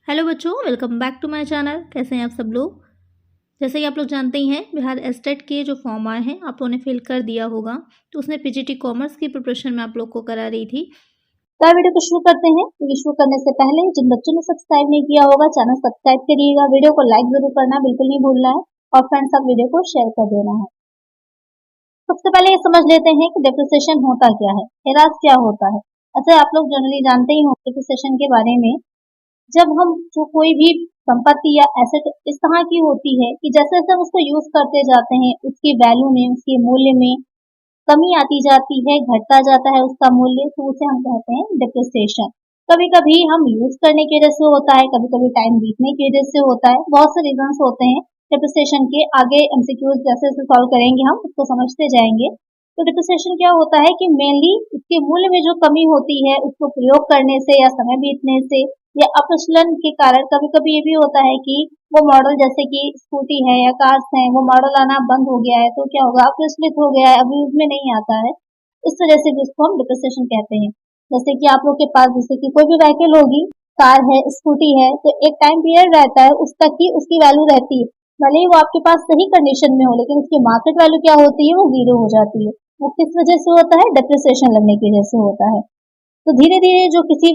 Hello बच्चों, welcome back to my channel. कैसे हैं आप सब लोग। जैसे कि आप लोग जानते ही हैं, बिहार एस्टेट के जो फॉर्म आए हैं आप लोगों ने फिल कर दिया होगा। तो उसमें पीजीटी कॉमर्स की प्रिपरेशन में आप लोग को करा रही थी। तो वीडियो को शुरू करते हैं। वीडियो शुरू करने से पहले जिन बच्चों ने सब्सक्राइब नहीं किया होगा चैनल सब्सक्राइब करिएगा, वीडियो को लाइक जरूर करना बिल्कुल नहीं भूलना है और फ्रेंड्स आप वीडियो को शेयर कर देना है। सबसे पहले ये समझ लेते हैं कि डेप्रिसिएशन होता क्या है, हेरास क्या होता है। अच्छा, आप लोग जनरली जानते ही होंगे डेप्रिसिएशन के बारे में। जब हम जो कोई भी संपत्ति या एसेट इस तरह की होती है कि जैसे जैसे हम उसको यूज करते जाते हैं उसकी वैल्यू में, उसके मूल्य में कमी आती जाती है, घटता जाता है उसका मूल्य, तो उसे हम कहते हैं डिप्रिसिएशन। कभी कभी हम यूज करने की वजह से होता है, कभी कभी टाइम बीतने की वजह से होता है, बहुत से रीजंस होते हैं डिप्रिसिएशन के। आगे एमसीक्यूज जैसे जैसे सॉल्व करेंगे हम उसको समझते जाएंगे। तो डिप्रिसिएशन क्या होता है कि मेनली उसके मूल्य में जो कमी होती है उसको प्रयोग करने से या समय बीतने से या अप्रचलन के कारण। कभी कभी ये भी होता है कि वो मॉडल जैसे कि स्कूटी है या कार्स है, वो मॉडल आना बंद हो गया है तो क्या होगा, अप्रचलित हो गया है, अभी यूज में नहीं आता है। इस वजह से भी उसको हम डिप्रिसिएशन कहते हैं। जैसे कि आप लोग के पास जैसे कि कोई भी व्हीकल होगी, कार है, स्कूटी है, तो एक टाइम पीरियड रहता है उस तक की उसकी वैल्यू रहती है। भले ही वो आपके पास सही कंडीशन में हो लेकिन उसकी मार्केट वैल्यू क्या होती है, वो जीरो हो जाती है। वो किस वजह से होता है, डिप्रिसिएशन लगने की वजह से होता है। तो धीरे धीरे जो किसी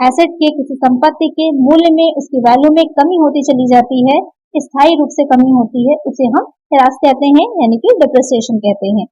एसेट के, किसी संपत्ति के मूल्य में, उसकी वैल्यू में कमी होती चली जाती है, स्थायी रूप से कमी होती है, उसे हम ह्रास कहते हैं यानी कि डिप्रिसिएशन कहते हैं।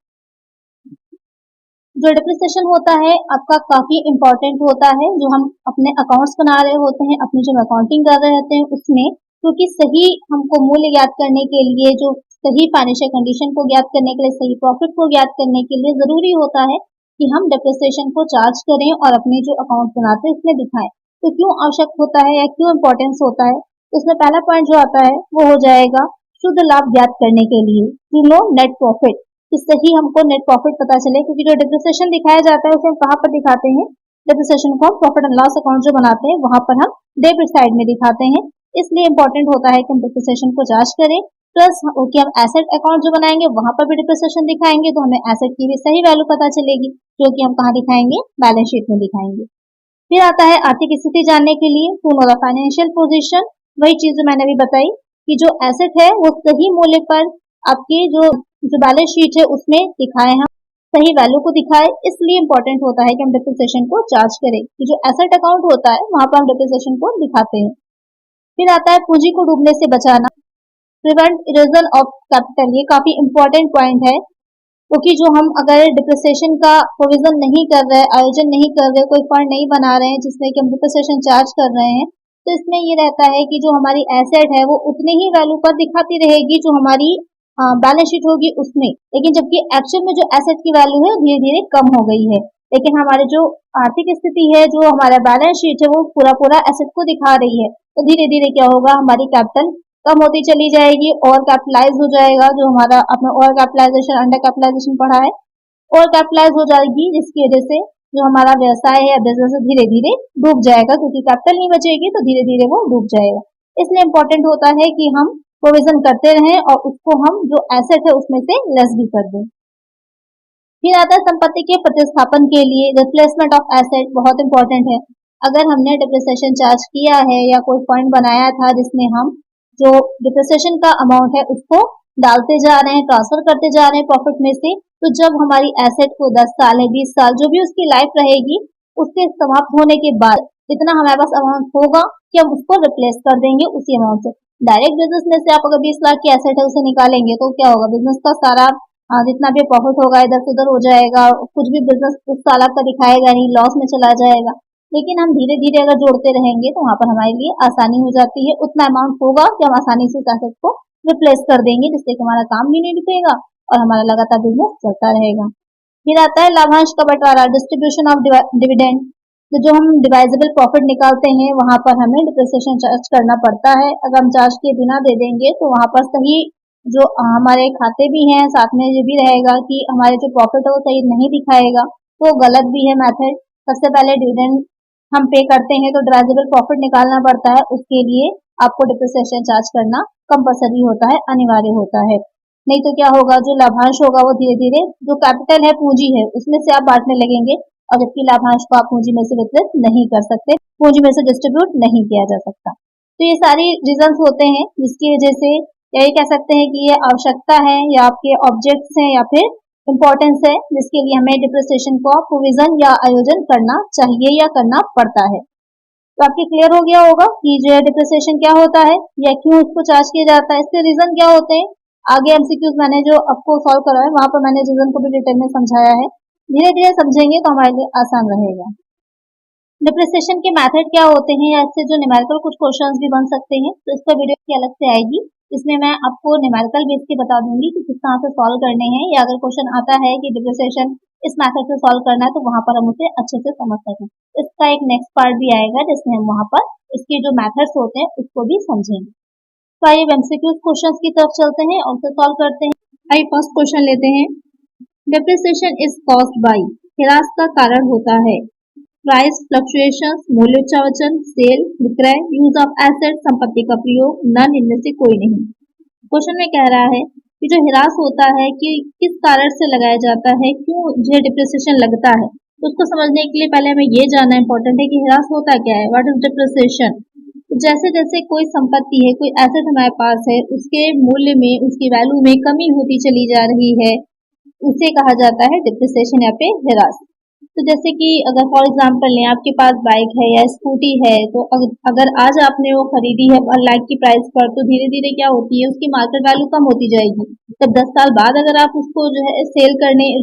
जो डिप्रिसिएशन होता है आपका काफी इंपॉर्टेंट होता है। जो हम अपने अकाउंट्स बना रहे होते हैं, अपनी जो अकाउंटिंग कर रहे होते हैं उसमें, क्योंकि सही हमको मूल्य ज्ञात करने के लिए, जो सही फाइनेंशियल कंडीशन को ज्ञात करने के लिए, सही प्रॉफिट को ज्ञात करने के लिए जरूरी होता है कि हम डिप्रिसिएशन को चार्ज करें और अपने जो अकाउंट बनाते हैं उसमें दिखाएं। तो क्यों आवश्यक होता है या क्यों इम्पोर्टेंस होता है, उसमें पहला पॉइंट जो आता है वो हो जाएगा शुद्ध लाभ ज्ञात करने के लिए, टू नो नेट प्रॉफिट। इससे ही हमको नेट प्रॉफिट पता चले, क्योंकि जो डिप्रिसिएशन दिखाया जाता है उसे हम कहाँ पर दिखाते हैं, डिप्रिसिएशन को हम प्रॉफिट एंड लॉस अकाउंट जो बनाते हैं वहां पर हम डेबिट साइड में दिखाते हैं। इसलिए इंपॉर्टेंट होता है कि हम डिप्रिसिएशन को जांच करें। प्लस कि हम एसेट अकाउंट जो बनाएंगे वहां पर भी डिप्रिसिएशन दिखाएंगे तो हमें एसेट की भी सही वैल्यू पता चलेगी, जो कि हम कहाँ दिखाएंगे, बैलेंस शीट में दिखाएंगे। फिर आता है आर्थिक स्थिति जानने के लिए, to know the financial position. वही चीज जो मैंने अभी बताई कि जो एसेट है वो सही मूल्य पर आपकी जो जो बैलेंस शीट है उसमें दिखाए, हम सही वैल्यू को दिखाए। इसलिए इंपॉर्टेंट होता है कि हम डिप्रिसिएशन को चार्ज करें, कि जो एसेट अकाउंट होता है वहां पर हम डिप्रिसिएशन को दिखाते हैं। फिर आता है पूंजी को डूबने से बचाना, प्रिवेंट इरोजन ऑफ कैपिटल। ये काफी इंपॉर्टेंट पॉइंट है, क्योंकि जो हम अगर डिप्रिसिएशन का प्रोविजन नहीं कर रहे, आयोजन नहीं कर रहे, कोई फंड नहीं बना रहे हैं जिसमें कि हम डिप्रिसिएशन चार्ज कर रहे हैं, तो इसमें ये रहता है कि जो हमारी एसेट है वो उतने ही वैल्यू पर दिखाती रहेगी जो हमारी बैलेंस शीट होगी उसमें, लेकिन जबकि एक्चुअल में जो एसेट की वैल्यू है धीरे धीरे कम हो गई है। लेकिन हमारी जो आर्थिक स्थिति है, जो हमारा बैलेंस शीट है, वो पूरा पूरा एसेट को दिखा रही है। तो धीरे धीरे क्या होगा, हमारी कैपिटल कम होती चली जाएगी, ओवर कैपिटलाइज हो जाएगा। जो हमारा अपना ओवर कैपिटलाइजेशन, अंडर कैपिटलाइजेशन पढ़ा है, ओवर कैपिटलाइज हो जाएगी, जिसकी वजह से जो हमारा व्यवसाय है या बिजनेस धीरे धीरे डूब जाएगा, क्योंकि कैपिटल नहीं बचेगी तो धीरे धीरे वो डूब जाएगा। इसलिए इंपॉर्टेंट होता है कि हम प्रोविजन करते रहें और उसको हम जो एसेट है उसमें से लेस भी कर दें। फिर आता है संपत्ति के प्रतिस्थापन के लिए, रिप्लेसमेंट ऑफ एसेट बहुत इंपॉर्टेंट है। अगर हमने डिप्रिसिएशन चार्ज किया है या कोई फंड बनाया था जिसमें हम जो डिप्रिसिएशन का अमाउंट है उसको डालते जा रहे हैं, ट्रांसफर करते जा रहे हैं प्रॉफिट में से, तो जब हमारी एसेट को 10 साल है, 20 साल जो भी उसकी लाइफ रहेगी, उसके समाप्त होने के बाद इतना हमारे पास अमाउंट होगा कि हम उसको रिप्लेस कर देंगे उसी अमाउंट से। डायरेक्ट बिजनेस में से आप अगर 20 लाख की एसेट है उसे निकालेंगे तो क्या होगा, बिजनेस का सारा जितना भी प्रॉफिट होगा इधर से उधर हो जाएगा, कुछ भी बिजनेस उस साल का दिखाएगा नहीं, लॉस में चला जाएगा। लेकिन हम धीरे धीरे अगर जोड़ते रहेंगे तो वहां पर हमारे लिए आसानी हो जाती है। उतना अमाउंट होगा कि हम आसानी से उस एसेट को रिप्लेस कर देंगे, जिससे कि हमारा काम भी नहीं रुकेगा और हमारा लगातार बिजनेस चलता रहेगा। फिर आता है लाभांश का बंटवारा, डिस्ट्रीब्यूशन ऑफ डिविडेंड। तो जो हम डिवाइजेबल प्रॉफिट निकालते हैं वहां पर हमें डिप्रिसिएशन चार्ज करना पड़ता है। अगर हम चार्ज किए बिना दे देंगे तो वहां पर सही जो हमारे खाते भी हैं, साथ में ये भी रहेगा कि हमारे जो प्रॉफिट है वो सही नहीं दिखाएगा, तो गलत भी है मेथड। सबसे पहले डिविडेंड हम पे करते हैं तो डिवाइजेबल प्रॉफिट निकालना पड़ता है, उसके लिए आपको डिप्रिसिएशन चार्ज करना कंपलसरी होता है, अनिवार्य होता है। नहीं तो क्या होगा, जो लाभांश होगा वो धीरे धीरे जो कैपिटल है, पूंजी है, उसमें से आप बांटने लगेंगे और जबकि लाभांश को आप पूंजी में से वितरित नहीं कर सकते, पूंजी में से डिस्ट्रीब्यूट नहीं किया जा सकता। तो ये सारी रीजंस होते हैं जिसकी वजह से या ये कह सकते हैं कि ये आवश्यकता है या आपके ऑब्जेक्ट्स हैं या फिर इम्पोर्टेंस है जिसके लिए हमें डिप्रिसिएशन का प्रोविजन या आयोजन करना चाहिए या करना पड़ता है। तो आपके क्लियर हो गया होगा कि जो है डिप्रिसिएशन क्या होता है या क्यों इसको चार्ज किया जाता है, इसके रीजन क्या होते हैं। आगे एमसीक्यूज मैंने जो आपको सॉल्व करा है वहां पर मैंने रीजन को भी डिटेल में समझाया है। धीरे धीरे समझेंगे तो हमारे लिए आसान रहेगा। डिप्रिसिएशन के मेथड क्या होते हैं या इससे जो न्यूमेरिकल कुछ क्वेश्चंस भी बन सकते हैं, तो इसका वीडियो की अलग से आएगी। इसमें मैं आपको न्यूमेरिकल बेस के बता दूंगी कि किस तरह से सॉल्व करने हैं, या अगर क्वेश्चन आता है कि डिप्रिसिएशन इस मेथड से सॉल्व करना है तो वहां पर हम उसे अच्छे से समझ सकें। इसका एक नेक्स्ट पार्ट भी आएगा जिसमें हम वहां पर इसके जो मेथड्स होते हैं उसको भी समझेंगे। तो आइए एमसीक्यू क्वेश्चंस की तरफ चलते हैं और उसे सॉल्व करते हैं। आइए फर्स्ट क्वेश्चन लेते हैं। डिप्रिसिएशन इज कॉज्ड बाय, ह्रास का कारण होता है प्राइस फ्लक्चुएशंस, मूल्योच्चावचन, सेल, विक्रय, यूज ऑफ एसेट, संपत्ति का प्रयोग, नन इनमें से कोई नहीं। क्वेश्चन में कह रहा है कि जो ह्रास होता है कि किस कारण से लगाया जाता है, क्यों जो डिप्रिसिएशन लगता है। तो उसको समझने के लिए पहले हमें ये जानना इंपॉर्टेंट है कि ह्रास होता क्या है, व्हाट इज डिप्रिसिएशन। जैसे जैसे कोई संपत्ति है, कोई एसेट हमारे पास है, उसके मूल्य में, उसकी वैल्यू में कमी होती चली जा रही है, उसे कहा जाता है डिप्रिसिएशन या फिर ह्रास। तो जैसे कि अगर फॉर एग्जांपल लें, आपके पास बाइक है या स्कूटी है, तो अगर आज आपने वो खरीदी है 1 लाख की प्राइस पर, तो धीरे धीरे क्या होती है उसकी मार्केट वैल्यू कम होती जाएगी। जब 10 साल बाद अगर आप उसको जो है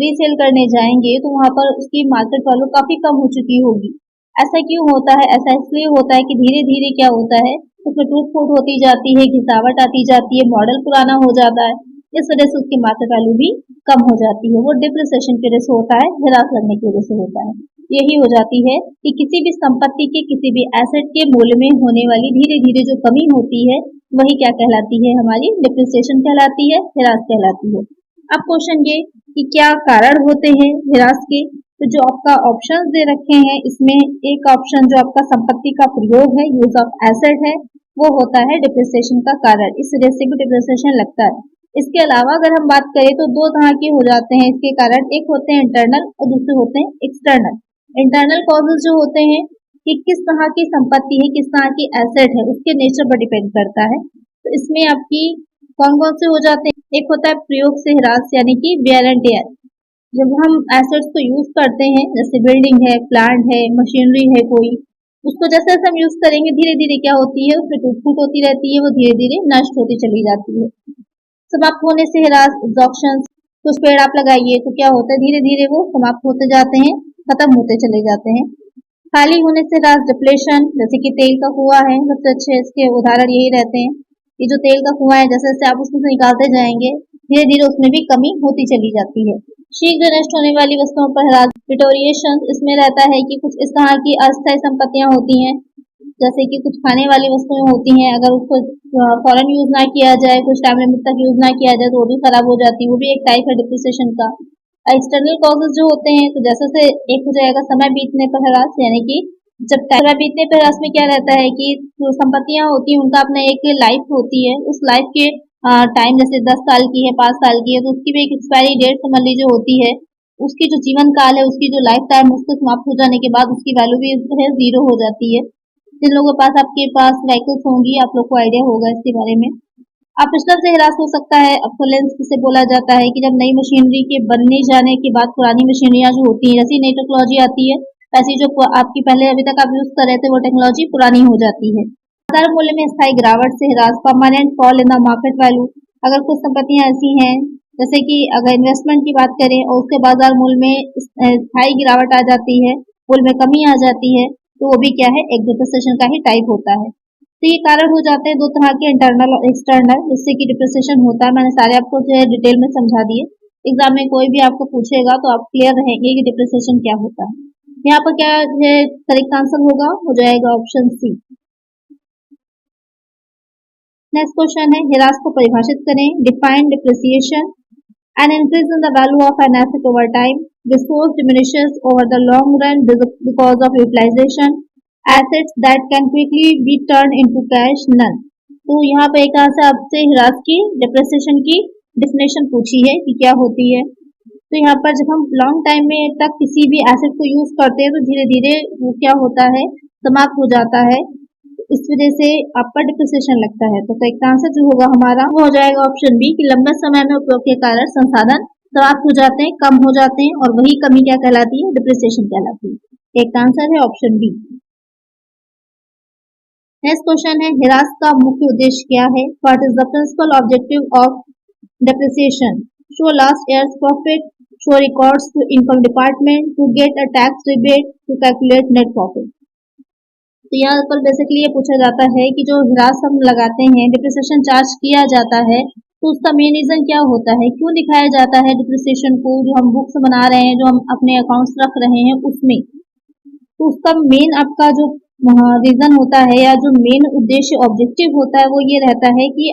रीसेल करने जाएंगे तो वहां पर उसकी मार्केट वैल्यू काफी कम हो चुकी होगी। ऐसा क्यों होता है? ऐसा इसलिए होता है कि धीरे धीरे क्या होता है उसमें टूट फूट होती जाती है, घिसावट आती जाती है, मॉडल पुराना हो जाता है, इस वजह से उसकी मार्केट वैल्यू भी कम हो जाती है। वो डिप्रिसिएशन की वजह से होता है, ह्रास लगने की वजह से होता है। यही हो जाती है कि किसी भी संपत्ति के, किसी भी एसेट के मूल्य में होने वाली धीरे धीरे जो कमी होती है वही क्या कहलाती है, हमारी डिप्रिसिएशन कहलाती है, ह्रास कहलाती है। अब क्वेश्चन ये कि क्या कारण होते हैं ह्रास के। तो जो आपका ऑप्शन दे रखे हैं इसमें एक ऑप्शन जो आपका संपत्ति का प्रयोग है, यूज ऑफ एसेट है, वो होता है डिप्रिसिएशन का कारण। इस वजह से भी डिप्रिसिएशन लगता है। इसके अलावा अगर हम बात करें तो दो तरह के हो जाते हैं इसके कारण, एक होते हैं इंटरनल और दूसरे होते हैं एक्सटर्नल। इंटरनल कॉजेज जो होते हैं कि किस तरह की संपत्ति है, किस तरह की एसेट है, उसके नेचर पर डिपेंड करता है। तो इसमें आपकी कौन कौन से हो जाते हैं, एक होता है प्रयोग से ह्रास यानी कि वेयर एंड टेयर। जब हम एसेट्स को यूज करते हैं, जैसे बिल्डिंग है, प्लांट है, मशीनरी है कोई, उसको जैसे जैसे हम यूज करेंगे धीरे धीरे क्या होती है उसमें टूट फूट होती रहती है, वो धीरे धीरे नष्ट होती चली जाती है। समाप्त होने से ह्रास, एब्जॉर्प्शन। कुछ पेड़ आप लगाइए तो क्या होता है धीरे धीरे वो समाप्त होते जाते हैं, खत्म होते चले जाते हैं। खाली होने से ह्रास, डिप्लेशन। जैसे कि तेल का कुआं है, सबसे अच्छे इसके उदाहरण यही रहते हैं। ये जो तेल का कुआं है, जैसे जैसे आप उसमें से निकालते जाएंगे धीरे धीरे उसमें भी कमी होती चली जाती है। शीघ्र नष्ट होने वाली वस्तुओं पर ह्रास, डिटोरिएशन। इसमें रहता है कि कुछ इस तरह की अस्थायी संपत्तियां होती हैं, जैसे कि कुछ खाने वाली वस्तुएं होती हैं, अगर उसको फौरन यूज ना किया जाए, कुछ टाइम लिमिट तक यूज ना किया जाए तो वो भी खराब हो जाती है, वो भी एक टाइप है डिप्रिसिएशन का। एक्सटर्नल कॉजेज जो होते हैं, तो जैसे से एक हो जाएगा समय बीतने पर ह्रास, यानी कि जब समय बीतने पर ह्रास में क्या रहता है कि जो संपत्तियां होती हैं उनका अपना एक लाइफ होती है, उस लाइफ के टाइम जैसे 10 साल की है, 5 साल की है, तो उसकी भी एक एक्सपायरी डेट समझ लीजिए होती है। उसकी जो जीवन काल है, उसकी जो लाइफ टाइम, उसको समाप्त हो जाने के बाद उसकी वैल्यू भी है जीरो हो जाती है। जिन लोगों के पास, आपके पास व्हीकल्स होंगी, आप लोग को आइडिया होगा इसके बारे में। अपशिष्ट से ह्रास हो सकता है, ऑब्सोलेंस जिसे बोला जाता है कि जब नई मशीनरी के बनने जाने के बाद पुरानी मशीनरियां जो होती हैं, जैसी नई टेक्नोलॉजी आती है ऐसी जो आपकी पहले अभी तक आप यूज कर रहे थे वो टेक्नोलॉजी पुरानी हो जाती है। बाजार मूल्य में स्थायी गिरावट से ह्रास, permanent fall in the market value. अगर कुछ संपत्तियां ऐसी हैं जैसे कि अगर इन्वेस्टमेंट की बात करें और उसके बाजार मूल्य में स्थायी गिरावट आ जाती है, मूल्य में कमी आ जाती है, तो वो भी क्या है, एक डिप्रिसिएशन का ही टाइप होता है। तो ये कारण हो जाते हैं दो तरह के, इंटरनल और एक्सटर्नल, जिससे कि डिप्रिसिएशन होता है। मैंने सारे आपको जो है डिटेल में समझा दिए। एग्जाम में कोई भी आपको पूछेगा तो आप क्लियर रहेंगे कि डिप्रिसिएशन क्या होता है। यहाँ पर क्या है करेक्ट आंसर होगा, हो जाएगा ऑप्शन सी। नेक्स्ट क्वेश्चन है, ह्रास को परिभाषित करें। Define depreciation, an increase in the value of an asset over time. Resource diminishes over the long run because of utilization. Assets that can quickly be turned into cash, none. तो यहाँ पे एक तरह से आपसे ह्रास की, डिप्रिसिएशन की डेफिनेशन पूछी है कि क्या होती है। तो यहाँ पर जब हम लॉन्ग टाइम में तक किसी भी एसेट को यूज करते हैं तो धीरे धीरे वो क्या होता है, समाप्त हो जाता है। इस वजह से आपका डिप्रिसिएशन लगता है। तो करेक्ट आंसर जो होगा हमारा वो हो जाएगा ऑप्शन बी कि लंबे समय में उपयोग के कारण संसाधन समाप्त हो जाते हैं, कम हो जाते हैं और वही कमी क्या कहलाती है? डिप्रिसिएशन कहलाती है। एक आंसर है ऑप्शन बी। नेक्स्ट क्वेश्चन है ह्रास का मुख्य उद्देश्य क्या है? What is the principal objective of depreciation? Show last year's profit, show records to income department, to get a tax rebate, to calculate net profit. तो यहाँ पर बेसिकली ये पूछा जाता है कि जो ह्रास हम लगाते हैं, डिप्रिसिएशन चार्ज किया जाता है, तो उसका मेन रीजन क्या होता है? क्यों दिखाया जाता है डिप्रिसिएशन को? जो हम बुक्स बना रहे हैं, जो हम अपने अकाउंट्स रख रहे हैं उसमें, तो उसका मेन आपका जो रीजन होता है या जो मेन उद्देश्य ऑब्जेक्टिव होता है वो ये रहता है कि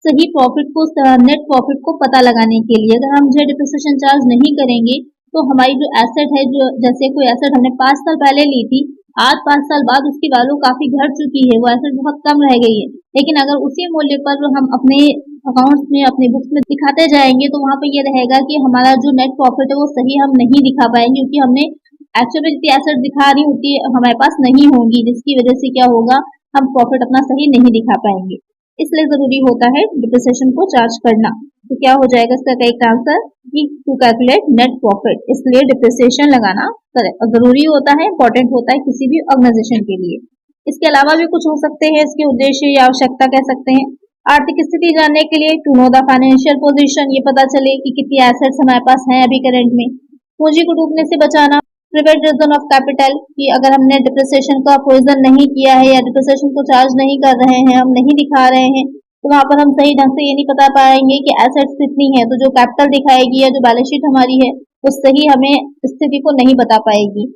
सही प्रॉफिट को, नेट प्रॉफिट को पता लगाने के लिए। अगर हम जो डिप्रिसिएशन चार्ज नहीं करेंगे तो हमारी जो एसेट है, जो जैसे कोई एसेट हमने 5 साल पहले ली थी, आज 5 साल बाद उसकी वैल्यू काफी घट चुकी है, वो एसेट बहुत कम रह गई है, लेकिन अगर उसी मूल्य पर हम अपने अकाउंट्स में, अपने बुक्स में दिखाते जाएंगे तो वहां पर ये रहेगा कि हमारा जो नेट प्रॉफिट है वो सही हम नहीं दिखा पाएंगे, क्योंकि हमने एक्चुअली जितनी एसेट दिखा रही होती है हमारे पास नहीं होंगी, जिसकी वजह से क्या होगा, हम प्रॉफिट अपना सही नहीं दिखा पाएंगे। इसलिए जरूरी होता है डिप्रिसिएशन को चार्ज करना। तो क्या हो जाएगा इसका करेक्ट आंसर कि टू कैलकुलेट नेट प्रॉफिट, इसलिए डिप्रिसिएशन लगाना जरूरी होता है, इंपॉर्टेंट होता है किसी भी ऑर्गेनाइजेशन के लिए। इसके अलावा भी कुछ हो सकते हैं इसके उद्देश्य या आवश्यकता कह सकते हैं। आर्थिक स्थिति जानने के लिए to know the financial position, ये पता चले कि कितनी एसेट्स हमारे पास हैं अभी करंट में। पूंजी को डूबने से बचाना, प्रिवेंट रीजन ऑफ कैपिटल, कि अगर हमने डिप्रिसिएशन का प्रोविजन नहीं किया है या डिप्रिसिएशन को चार्ज नहीं कर रहे हैं, हम नहीं दिखा रहे हैं, तो वहां पर हम सही ढंग से ये नहीं बता पाएंगे कि एसेट्स कितनी है, तो जो कैपिटल दिखाएगी या जो बैलेंस शीट हमारी है वो सही हमें स्थिति को नहीं बता पाएगी।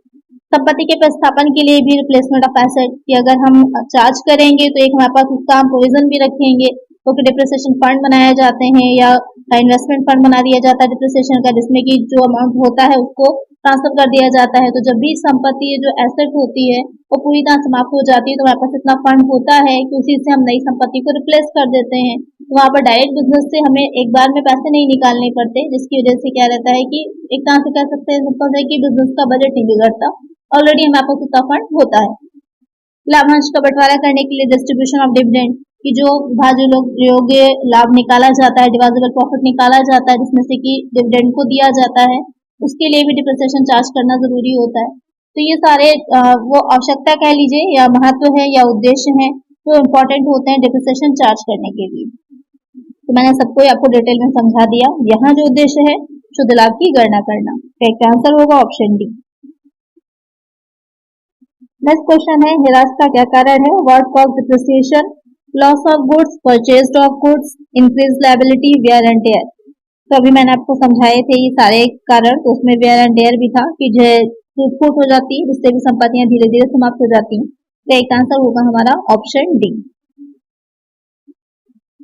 संपत्ति के प्रतिस्थापन के लिए भी रिप्लेसमेंट ऑफ एसेट, कि अगर हम चार्ज करेंगे तो एक हमारे पास उसका हम प्रोविजन भी रखेंगे, तो डिप्रिसिएशन फंड बनाए जाते हैं या इन्वेस्टमेंट फंड बना दिया जाता है डिप्रिसिएशन का, जिसमें कि जो अमाउंट होता है उसको ट्रांसफर कर दिया जाता है। तो जब भी संपत्ति जो एसेट होती है वो पूरी तरह समाप्त हो जाती है, तो हमारे पास इतना फंड होता है कि उसी से हम नई संपत्ति को रिप्लेस कर देते हैं। तो वहाँ पर डायरेक्ट बिजनेस से हमें एक बार में पैसे नहीं निकालने पड़ते, जिसकी वजह से क्या रहता है कि एक तरह से कह सकते हैं सिंपल है कि बिजनेस का बजट नहीं बिगड़ता, ऑलरेडी हमारे पास उतना फंड होता है। लाभांश का बंटवारा करने के लिए डिस्ट्रीब्यूशन ऑफ डिविडेंड, कि जो भाज्य योग्य लाभ निकाला जाता है, डिविजिबल प्रॉफिट निकाला जाता है, जिसमें से कि डिविडेंड को दिया जाता है, उसके लिए भी डिप्रिसिएशन चार्ज करना जरूरी होता है। तो ये सारे वो आवश्यकता कह लीजिए या महत्व है या उद्देश्य है जो इम्पोर्टेंट होते हैं डिप्रिसिएशन चार्ज करने के लिए। तो मैंने सबको आपको डिटेल में समझा दिया। यहाँ जो उद्देश्य है शुद्ध लाभ की गणना करना। करेक्ट आंसर होगा ऑप्शन डी। नेक्स्ट क्वेश्चन है ह्रास का क्या कारण है? What cause depreciation? Loss of goods, purchase of goods, increase liability, wear and tear. तो अभी मैंने आपको समझाए थे ये सारे कारण, तो उसमें वेयर एंड टेयर भी था कि जो टूट-फूट हो जाती है, जिससे भी संपत्तियां धीरे धीरे समाप्त हो जाती हैं। तो एक आंसर होगा हमारा ऑप्शन डी।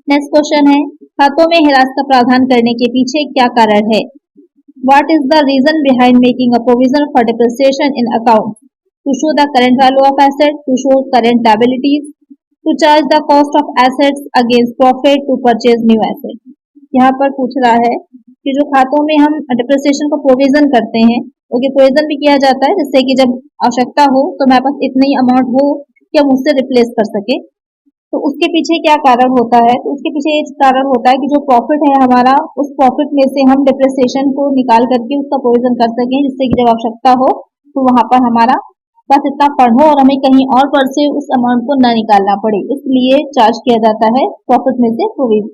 नेक्स्ट क्वेश्चन है खातों में ह्रास का प्रावधान करने के पीछे क्या कारण है? What is the reason behind making a provision for depreciation in account? To show the current value of asset, to show current liabilities, to charge the cost of assets against profit, to purchase new asset. यहाँ पर पूछ रहा है कि जो खातों में हम डिप्रिसिएशन को प्रोविजन करते हैं, ओके, प्रोविजन भी किया जाता है जिससे कि जब आवश्यकता हो तो हमारे पास इतनी अमाउंट हो कि हम उससे रिप्लेस कर सके। तो उसके पीछे क्या कारण होता है? तो उसके पीछे एक कारण होता है कि जो प्रॉफिट है हमारा, उस प्रॉफिट में से हम डिप्रिसिएशन को निकाल करके उसका प्रोविजन कर सकें, जिससे कि जब आवश्यकता हो तो वहां पर हमारा बस इतना फंड हो और हमें कहीं और पर से उस अमाउंट को न निकालना पड़े, इसलिए चार्ज किया जाता है प्रॉफिट में से प्रोविजन,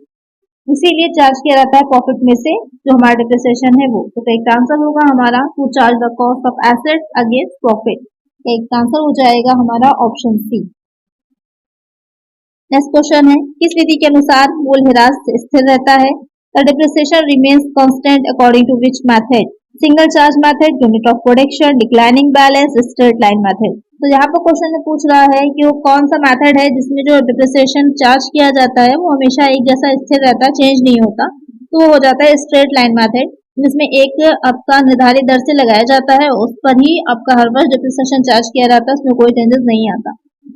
इसीलिए चार्ज किया जाता है प्रॉफिट में से जो हमारा डिप्रिसिएशन है वो। तो एक आंसर होगा हमारा to charge the cost of asset against profit. एक आंसर हो जाएगा हमारा ऑप्शन सी। नेक्स्ट क्वेश्चन है किस विधि के अनुसार मूल ह्रास स्थिर रहता है? The depreciation remains constant according to which method? Single charge method, unit of production, declining balance, straight line method. तो यहाँ पर क्वेश्चन में पूछ रहा है कि वो कौन सा मेथड है जिसमें जो डिप्रिसिएशन चार्ज किया जाता है वो हमेशा एक जैसा स्थिर रहता है, चेंज नहीं होता। तो वो हो जाता है स्ट्रेट लाइन मेथड, जिसमें एक आपका निर्धारित दर से लगाया जाता है, उस पर ही आपका हर वर्ष डिप्रिसिएशन चार्ज किया जाता है, उसमें कोई चेंजेस नहीं आता।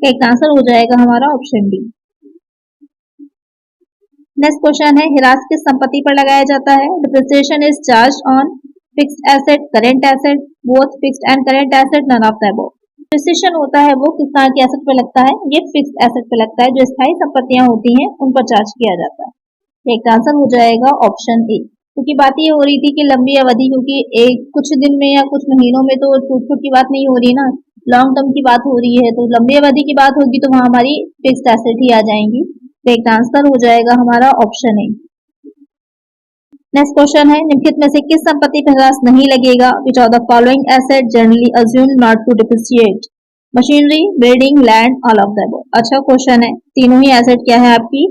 एक आंसर हो जाएगा हमारा ऑप्शन डी। नेक्स्ट क्वेश्चन है ह्रास किस संपत्ति पर लगाया जाता है? Depreciation is charge on fixed asset, current asset, both fixed and current asset, none of the above. Depreciation होता है वो किस तरह के एसेट पे लगता है, ये फिक्स्ड एसेट पे लगता है, जो स्थायी संपत्तियां होती हैं उन पर चार्ज किया जाता है। एक आंसर हो जाएगा ऑप्शन ए। क्योंकि बात ये हो रही थी कि लंबी अवधि, क्योंकि एक कुछ दिन में या कुछ महीनों में तो छूट की बात नहीं हो रही ना, लॉन्ग टर्म की बात हो रही है, तो लंबी अवधि की बात होगी तो वहां हमारी फिक्स्ड एसेट ही आ जाएंगी। तो एक आंसर हो जाएगा हमारा ऑप्शन ए। नेक्स्ट क्वेश्चन है, निम्नलिखित में से किस संपत्ति पर ह्रास नहीं लगेगा? Which of the following asset generally assumed not to depreciate? Machinery, building, land, all of the above. अच्छा क्वेश्चन है। तीनों ही एसेट क्या है आपकी?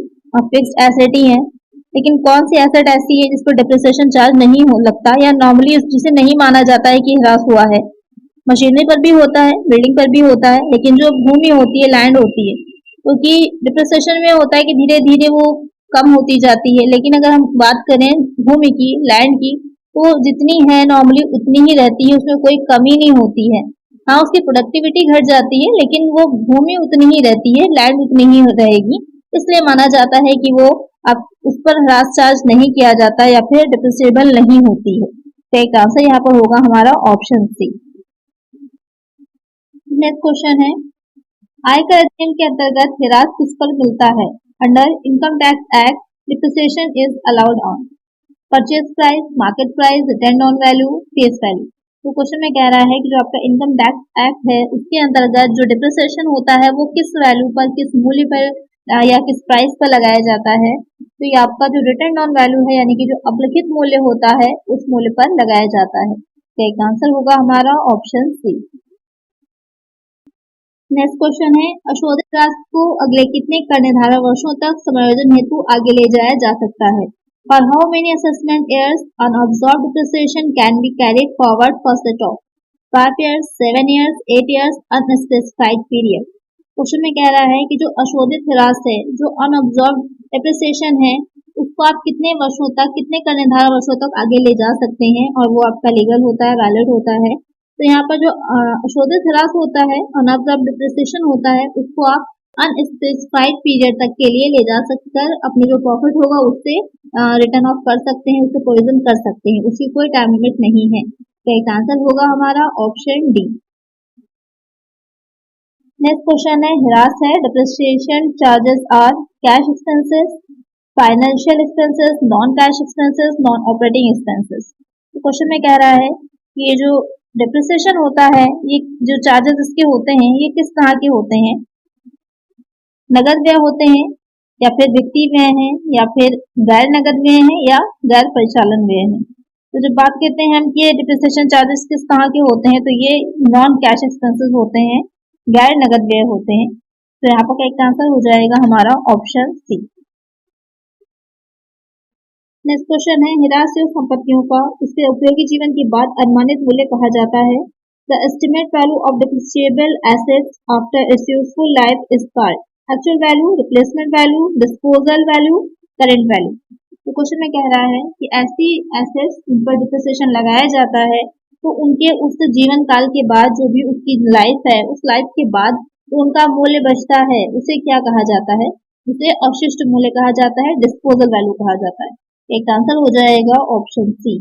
फिक्स्ड एसेट ही है। लेकिन कौन सी एसेट ऐसी है जिस पर डिप्रिसिएशन चार्ज नहीं हो लगता या नॉर्मली जिसे नहीं माना जाता है कि ह्रास हुआ है? मशीनरी पर भी होता है, बिल्डिंग पर भी होता है, लेकिन जो भूमि होती है, लैंड होती है, क्योंकि डिप्रिसिएशन में होता है कि धीरे धीरे वो कम होती जाती है। लेकिन अगर हम बात करें भूमि की, लैंड की, तो जितनी है नॉर्मली उतनी ही रहती है, उसमें कोई कमी नहीं होती है। हाँ, उसकी प्रोडक्टिविटी घट जाती है, लेकिन वो भूमि उतनी ही रहती है, लैंड उतनी ही रहेगी। इसलिए माना जाता है कि वो अब उस पर ह्रास चार्ज नहीं किया जाता या फिर डिप्रिसिएबल नहीं होती है। तो एक आंसर यहाँ पर होगा हमारा ऑप्शन सी। नेक्स्ट क्वेश्चन है, आयकर अधिनियम के अंतर्गत ह्रास किस पर मिलता है? Under income tax act depreciation is allowed on purchase price, market price, return on value, face value. तो क्वेश्चन में कह रहा है कि जो आपका इनकम टैक्स एक्ट है उसके अंतर्गत जो डिप्रिसिएशन होता है वो किस वैल्यू पर, किस मूल्य पर या किस प्राइस पर लगाया जाता है? तो ये आपका जो रिटर्न ऑन वैल्यू है, यानी कि जो अभिलिखित मूल्य होता है उस मूल्य पर लगाया जाता है। तो एक आंसर होगा हमारा ऑप्शन सी। नेक्स्ट क्वेश्चन है, अशोधित राशि को अगले कितने कर निर्धारण वर्षों तक समायोजन हेतु आगे ले जाया जा सकता है? For how many assessment years unabsorbed depreciation can be carried forward for set of 5 years, 7 years, 8 years, unspecified period? Question में कह रहा है कि जो अशोधित ह्रास है, जो अनअब्जॉर्ब्ड डेप्रिसिएशन है, उसको आप कितने वर्षों तक, कितने कर निर्धारण वर्षों तक आगे ले जा सकते हैं और वो आपका लीगल होता है, वैलिड होता है। तो यहाँ पर जो अशोधित ह्रास होता है, अनअब्जॉर्ब्ड डेप्रिसिएशन होता है, उसको आप अनस्पेसिफाइड पीरियड तक के लिए ले जा सककर अपनी जो प्रॉफिट होगा उससे रिटर्न ऑफ कर सकते हैं, उससे प्रोविजन कर सकते हैं, उसकी कोई टाइम लिमिट नहीं है। तो एक आंसर होगा हमारा ऑप्शन डी। नेक्स्ट क्वेश्चन है, ह्रास है, depreciation charges are cash expenses, financial expenses, non cash expenses, non operating expenses. तो क्वेश्चन में कह रहा है कि ये जो डिप्रिसिएशन होता है, ये जो चार्जेस इसके होते हैं ये किस तरह के होते हैं? नगद व्यय होते हैं या फिर वित्तीय व्यय हैं या फिर गैर नगद व्यय हैं या गैर परिचालन व्यय हैं। तो जब बात करते हैं हम कि डिप्रिसिएशन चार्जेस किस तरह के होते हैं, तो ये नॉन कैश एक्सपेंसेस होते हैं, गैर नगद व्यय होते हैं। तो यहाँ पर एक आंसर हो जाएगा हमारा ऑप्शन सी। नेक्स्ट क्वेश्चन है, ह्रासयोग संपत्तियों का उसके उपयोगी जीवन के बाद अनुमानित मूल्य कहा जाता है। The estimate value of depreciable assets after its useful life is called actual value, replacement value, disposal value, current value. तो क्वेश्चन में कह रहा है कि ऐसी एसेट्स उन पर डिप्रिसिएशन लगाया जाता है तो उनके उस जीवन काल के बाद जो भी उसकी लाइफ है, उस लाइफ के बाद तो उनका मूल्य बचता है, उसे क्या कहा जाता है? उसे अवशिष्ट मूल्य कहा जाता है, डिस्पोजल वैल्यू कहा जाता है। एक आंसर हो जाएगा ऑप्शन सी।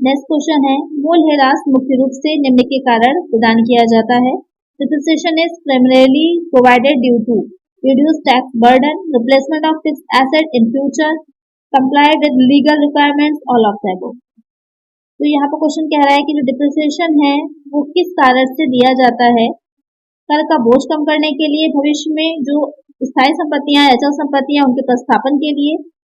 नेक्स्ट क्वेश्चन है, मूल ह्रास मुख्य रूप से निम्न के कारण प्रदान किया जाता है। Depreciation is primarily provided due to reduced tax burden, replacement of fixed asset in future, comply with legal requirements, all of the above। तो यहाँ पर क्वेश्चन कह रहा है कि जो डिप्रिसिएशन है वो किस कारण से दिया जाता है? कर का बोझ कम करने के लिए, भविष्य में जो स्थायी संपत्तियां, अचल संपत्तियां उनके प्रतिस्थापन के लिए,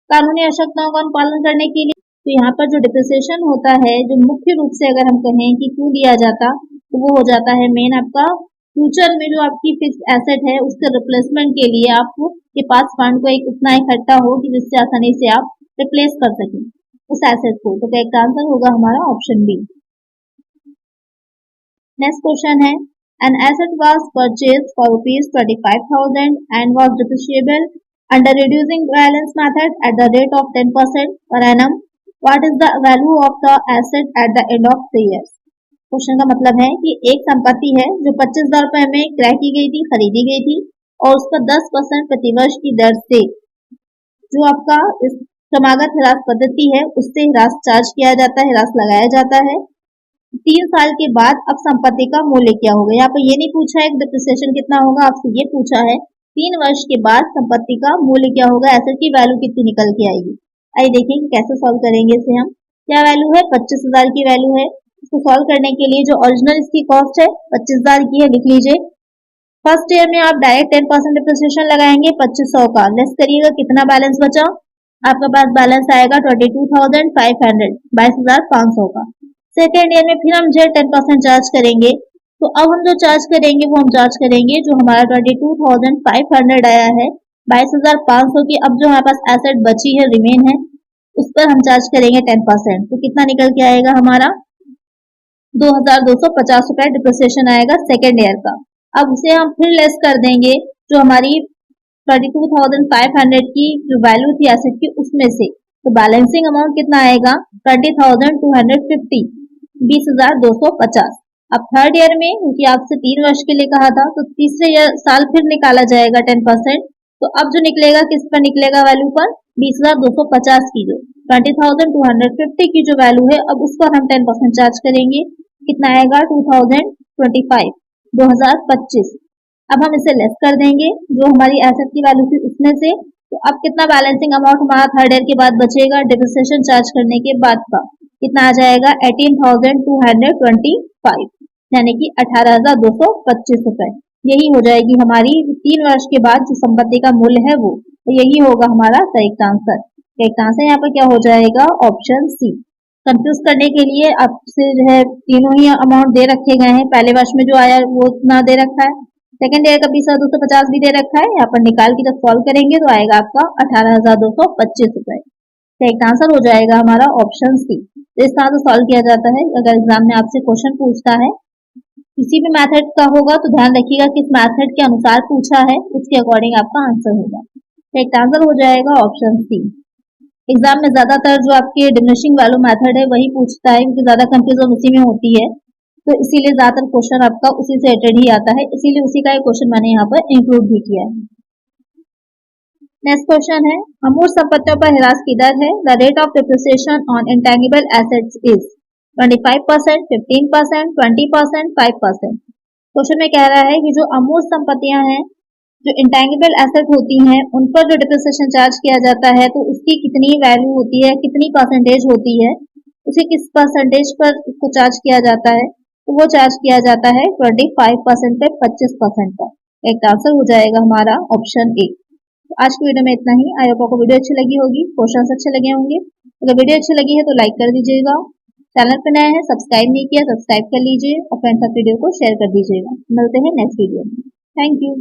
कानूनी आवश्यकताओं का अनुपालन करने के लिए। तो यहाँ पर जो डिप्रिसिएशन होता है, जो मुख्य रूप से अगर हम कहें कि क्यों दिया जाता, तो वो हो जाता है मेन आपका फ्यूचर में जो आपकी फिक्स एसेट है उसके रिप्लेसमेंट के लिए आपके पास फंड को एक उतना इकट्ठा हो कि जिससे आसानी से आप रिप्लेस कर सकें उस एसेट को। तो एक आंसर होगा हमारा ऑप्शन बी। नेक्स्ट क्वेश्चन है, an asset was purchased for ₹25,000 and was depreciable under reducing balance method at the rate of 10% per annum. What is the value of the asset at the end of 3 years? Question का मतलब है कि एक संपत्ति है जो 25,000 रुपए में क्रय की गई थी, खरीदी गई थी और उस पर 10% प्रतिवर्ष की दर से जो आपका इस क्रमागत ह्रास पद्धति है उससे ह्रास चार्ज किया जाता है, ह्रास लगाया जाता है। 3 साल के बाद अब संपत्ति का मूल्य क्या होगा। यहाँ पर ये नहीं पूछा है डिप्रिसिएशन कितना होगा, आपसे ये पूछा है 3 वर्ष के बाद संपत्ति का मूल्य क्या होगा, एसेट की वैल्यू कितनी निकल के आएगी। आइए देखेंगे कैसे सॉल्व करेंगे इसे हम। क्या वैल्यू है, 25,000 की वैल्यू है। इसको सॉल्व करने के लिए जो ओरिजिनल इसकी कॉस्ट है 25,000 की है, लिख लीजिए। फर्स्ट ईयर में आप डायरेक्ट 10% डिप्रिसिएशन लगाएंगे 2500 का, लेस करिएगा कितना बैलेंस बचा, आपका पास बैलेंस आएगा 22,500, 22,500 का। सेकेंड ईयर में फिर हम जेड 10% चार्ज करेंगे, तो अब हम जो चार्ज करेंगे वो हम चार्ज करेंगे जो हमारा 22,500 आया है, 22,500 की अब जो हमारे पास एसेट बची है रिमेन है उस पर हम चार्ज करेंगे 10%, तो कितना निकल के आएगा हमारा 2,250 रुपए डिप्रिसिएशन आएगा सेकेंड ईयर का। अब उसे हम फिर लेस कर देंगे जो हमारी 32,500 की जो वैल्यू थी एसेट की उसमें से, तो बैलेंसिंग अमाउंट कितना आएगा 20,250, 20,250। अब थर्ड ईयर में क्योंकि आपसे 3 वर्ष के लिए कहा था तो तीसरे साल फिर निकाला जाएगा 10%, तो अब जो निकलेगा किस पर निकलेगा वैल्यू पर 20,250 की जो 20,250 की जो वैल्यू है अब उस पर हम 10% चार्ज करेंगे, कितना आएगा 2025, 2025। अब हम इसे लेस कर देंगे जो हमारी एसेट की वैल्यू थी उसमें से, तो अब कितना बैलेंसिंग अमाउंट हमारा थर्ड ईयर के बाद बचेगा डिप्रिसिएशन चार्ज करने के बाद का, कितना आ जाएगा 18,225, यानी कि 18,225 रुपए। यही हो जाएगी हमारी 3 वर्ष के बाद जो संपत्ति का मूल्य है वो, तो यही होगा हमारा करेक्ट आंसर। करेक्ट आंसर यहाँ पर क्या हो जाएगा ऑप्शन सी। कंफ्यूज करने के लिए आपसे जो है तीनों ही अमाउंट दे रखे गए हैं, पहले वर्ष में जो आया वो उतना दे रखा है, सेकेंड ईयर का 20,250 भी दे रखा है, यहाँ पर निकाल के जब सॉल्व करेंगे तो आएगा आपका 18,225 रुपए। करेक्ट आंसर हो जाएगा हमारा ऑप्शन सी। तो इस तरह से सॉल्व किया जाता है। अगर एग्जाम में आपसे क्वेश्चन पूछता है किसी भी मेथड का होगा तो ध्यान रखिएगा किस मेथड के अनुसार पूछा है उसके अकॉर्डिंग आपका आंसर होगा। करेक्ट आंसर हो जाएगा ऑप्शन सी। एग्जाम में ज्यादातर जो आपके डिमिनिशिंग वैल्यू मेथड है वही पूछता है क्योंकि ज्यादा कंफ्यूजन उसी में होती है, तो इसीलिए ज्यादातर क्वेश्चन आपका उसी से रिलेटेड ही आता है, इसीलिए उसी का एक क्वेश्चन मैंने यहाँ पर इंक्लूड भी किया है। नेक्स्ट क्वेश्चन है अमूर्त संपत्तियों पर ह्रास की दर है, the rate of depreciation on intangible assets is 25%, 15%, 20%, 5%। Question में कह रहा है कि जो अमूर्त संपत्तियां हैं जो इंटेंजिबल एसेट होती हैं उन पर जो डिप्रिसिएशन चार्ज किया जाता है तो उसकी कितनी वैल्यू होती है, कितनी परसेंटेज होती है, उसे किस परसेंटेज पर उसको चार्ज किया जाता है, तो वो चार्ज किया जाता है 25% पे 25% का। एक आंसर हो जाएगा हमारा ऑप्शन ए। तो आज की वीडियो में इतना ही। आई होप आपको वीडियो अच्छी लगी होगी, क्वेश्चंस अच्छे लगे होंगे। अगर वीडियो अच्छी लगी है तो लाइक कर दीजिएगा, चैनल पर नया है सब्सक्राइब नहीं किया सब्सक्राइब कर लीजिए और फ्रेंड्स साथ वीडियो को शेयर कर दीजिएगा। मिलते हैं नेक्स्ट वीडियो में। Thank you.